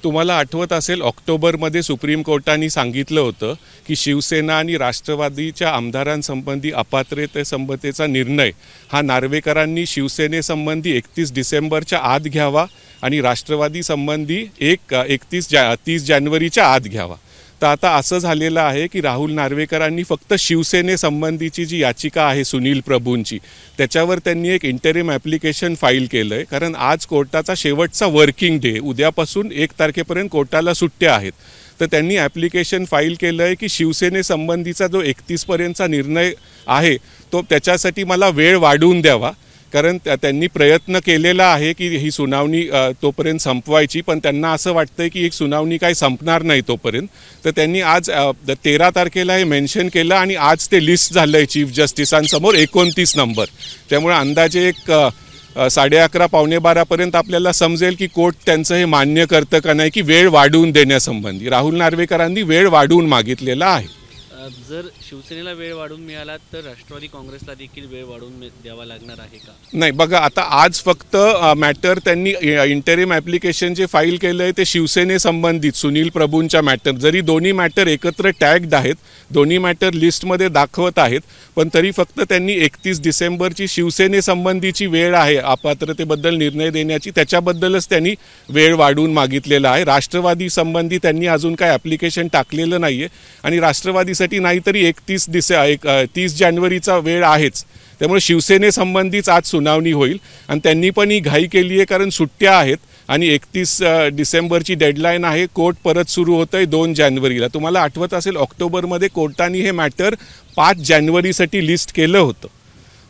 तुम्हाला आठवत असेल ऑक्टोबरमध्ये सुप्रीम कोर्टाने सांगितलं होतं की शिवसेना आणि राष्ट्रवादीच्या आमदारांसंबंधी अपात्रतेसंबंधीचा निर्णय हा नार्वेकरांनी शिवसेनेसंबंधी 31 डिसेंबरच्या आत घ्यावा आणि राष्ट्रवादी संबंधी 30 जानेवारीच्या आत घ्यावा। तर आता असं झालेलं आहे की राहुल नार्वेकरांनी फक्त शिवसेनेसंबंधीची जी याचिका आहे सुनील प्रभूंची त्याच्यावर त्यांनी एक इंटरिम ॲप्लिकेशन फाईल केलं आहे, कारण आज कोर्टाचा शेवटचा वर्किंग डे, उद्यापासून 1 तारखेपर्यंत कोर्टाला सुट्ट्या आहेत। तर त्यांनी ॲप्लिकेशन फाईल केलं आहे की शिवसेनेसंबंधीचा जो 31 पर्यंतचा निर्णय आहे तो त्याच्यासाठी मला वेळ वाढवून द्यावा, कारण त्यांनी प्रयत्न केलेला आहे की ही सुनावणी तोपर्यंत संपवायची, पण त्यांना असं वाटतंय की एक सुनावणी काही संपणार नाही तोपर्यंत। तर त्यांनी आज 13 तारखेला हे मेन्शन केलं आणि आज ते लिस्ट झालं आहे चीफ जस्टिसांसमोर 29 नंबर। त्यामुळे अंदाजे एक 11:30 पावणे 12पर्यंत आपल्याला समजेल की कोर्ट त्यांचं हे मान्य करतं का नाही की वेळ वाढवून देण्यासंबंधी राहुल नार्वेकरांनी वेळ वाढवून मागितलेला आहे। जर शिवसेनेला वेळ वाढून मिळाला तर राष्ट्रवादी काँग्रेसला देखील वेळ वाढून द्यावा लागणार आहे का? नाही, बघा आता आज फक्त मॅटर त्यांनी इंटरिम ॲप्लिकेशन जे फाईल केलं आहे ते शिवसेनेसंबंधित सुनील प्रभूंच्या मॅटर, जरी दोन्ही मॅटर एकत्र टॅग्ड आहेत, दोन्ही मॅटर लिस्टमध्ये दाखवत आहेत, पण तरी फक्त त्यांनी 31 डिसेंबरची शिवसेनेसंबंधीची वेळ आहे अपात्रतेबद्दल निर्णय देण्याची, त्याच्याबद्दलच त्यांनी वेळ वाढवून मागितलेला आहे। राष्ट्रवादी संबंधी त्यांनी अजून काय ॲप्लिकेशन टाकलेलं नाही आहे आणि राष्ट्रवादीसाठी नाहीतरी 30 जानेवारीचा वेळ आहेच। त्यामुळे शिवसेनेसंबंधीच आज सुनावणी होईल आणि त्यांनी पण ही घाई केली आहे, कारण सुट्ट्या आहेत आणि 31 डिसेंबरची डेडलाईन आहे। कोर्ट परत सुरू होतं आहे 2 जानेवारीला। तुम्हाला आठवत असेल ऑक्टोबरमध्ये कोर्टाने हे मॅटर 5 जानेवारीसाठी लिस्ट केलं होतं,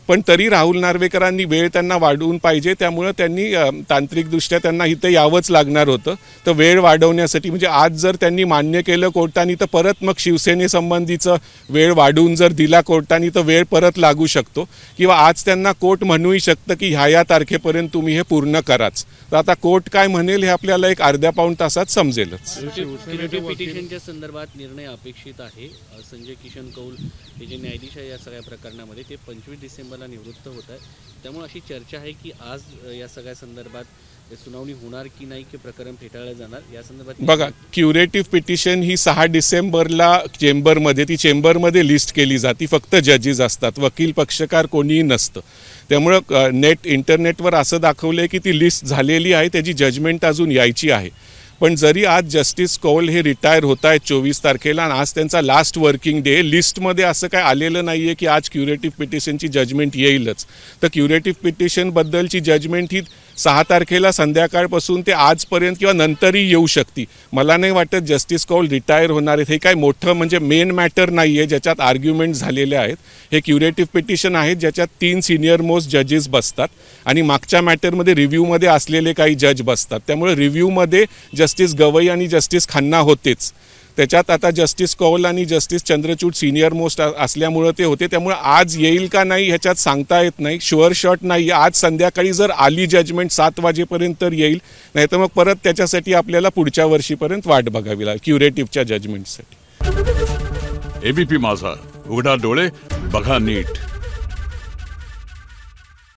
पण तरी राहुल नार्वेकरांनी वेळ त्यांना वाढवून पाहिजे, त्यामुळे त्यांनी तांत्रिकदृष्ट्या त्यांना इथे यावंच लागणार होतं। तर वेळ वाढवण्यासाठी म्हणजे आज जर त्यांनी मान्य केलं कोर्टाने तर परत मग शिवसेनेसंबंधीचं वेळ वाढवून जर दिला कोर्टाने तर वेळ परत लागू शकतो, किंवा आज त्यांना कोर्ट म्हणूही शकतं की ह्या तारखेपर्यंत तुम्ही हे पूर्ण कराच। तर आता कोर्ट काय म्हणेल हे आपल्याला एक अर्ध्या पाऊण तासात समजेलच। पिटिशनच्या संदर्भात निर्णय अपेक्षित आहे। संजय किशन कौल हे जे न्यायाधीश आहे या सगळ्या प्रकरणामध्ये ते 25 डिसेंबरला निवृत्त होत आहे, त्यामुळे अशी चर्चा आहे की आज या सगळ्या संदर्भात सुनावणी होणार की नाही, की प्रकरण फेटाळलं जाणार या संदर्भात। बघा, क्युरेटिव्ह पिटिशन ही 6 डिसेंबरला चेंबरमध्ये लिस्ट केली जाते, फक्त जजेस असतात, वकील पक्षकार कोणीही नसतं। त्यामुळं इंटरनेटवर असं दाखवलंय की ती लिस्ट झालेली आहे, त्याची जजमेंट अजून यायची आहे। पण जरी आज जस्टिस कौल हे रिटायर होत आहेत 24 तारखेला आणि आज त्यांचा लास्ट वर्किंग डे, लिस्टमध्ये असं काय आलेलं नाही आहे की आज क्युरेटिव्ह पिटिशनची जजमेंट येईलच। तर क्युरेटिव्ह पिटिशनबद्दलची जजमेंट ही 6 तारखेला संध्याकाळपासून ते आजपर्यंत किंवा नंतरही येऊ शकते। मला नाही वाटत जस्टिस कौल रिटायर होणार आहेत। हे काय मोठं म्हणजे मेन मॅटर नाही आहे ज्याच्यात आर्ग्युमेंट झालेले आहेत। हे क्युरेटिव्ह पिटिशन आहेत ज्याच्यात 3 सिनियर मोस्ट जजेस बसतात आणि मागच्या मॅटरमध्ये रिव्ह्यूमध्ये असलेले काही जज बसतात। त्यामुळे रिव्ह्यूमध्ये जस्टिस गवई आणि जस्टिस खन्ना होतेच, त्याच्यात आता जस्टिस कौल आणि जस्टिस चंद्रचूड सिनियर मोस्ट असल्यामुळे ते होते। त्यामुळे आज येईल का नाही ह्याच्यात सांगता येत नाही, शुअर शॉट नाही। आज संध्याकाळी जर आली जजमेंट 7 वाजेपर्यंत तर येईल, नाही तर मग परत त्याच्यासाठी आपल्याला पुढच्या वर्षीपर्यंत वाट बघावी लागेल क्युरेटिव्हच्या जजमेंटसाठी। एबीपी माझा, उघडा डोळे बघा नीट।